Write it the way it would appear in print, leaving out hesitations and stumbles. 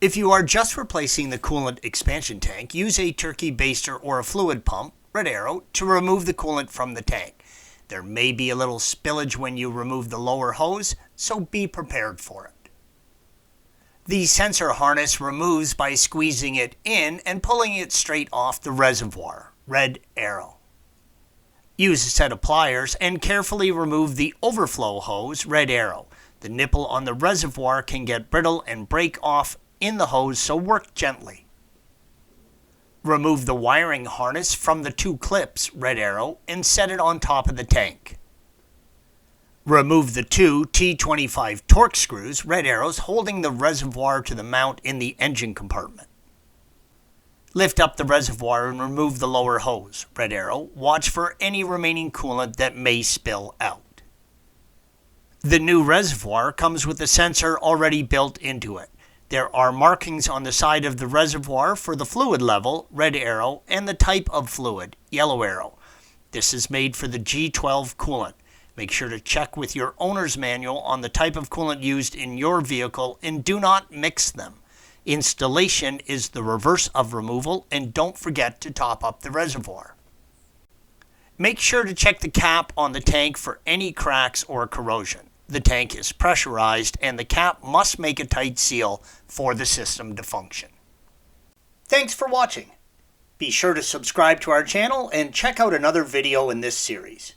If you are just replacing the coolant expansion tank, use a turkey baster or a fluid pump, red arrow, to remove the coolant from the tank. There may be a little spillage when you remove the lower hose, so be prepared for it. The sensor harness removes by squeezing it in and pulling it straight off the reservoir, red arrow. Use a set of pliers and carefully remove the overflow hose, red arrow. The nipple on the reservoir can get brittle and break off in the hose, so work gently. Remove the wiring harness from the two clips, red arrow, and set it on top of the tank. Remove the two T25 torque screws, red arrows, holding the reservoir to the mount in the engine compartment. Lift up the reservoir and remove the lower hose, red arrow. Watch for any remaining coolant that may spill out. The new reservoir comes with a sensor already built into it. There are markings on the side of the reservoir for the fluid level, red arrow, and the type of fluid, yellow arrow. This is made for the G12 coolant. Make sure to check with your owner's manual on the type of coolant used in your vehicle and do not mix them. Installation is the reverse of removal, and don't forget to top up the reservoir. Make sure to check the cap on the tank for any cracks or corrosion. The tank is pressurized and the cap must make a tight seal for the system to function. Thanks for watching. Be sure to subscribe to our channel and check out another video in this series.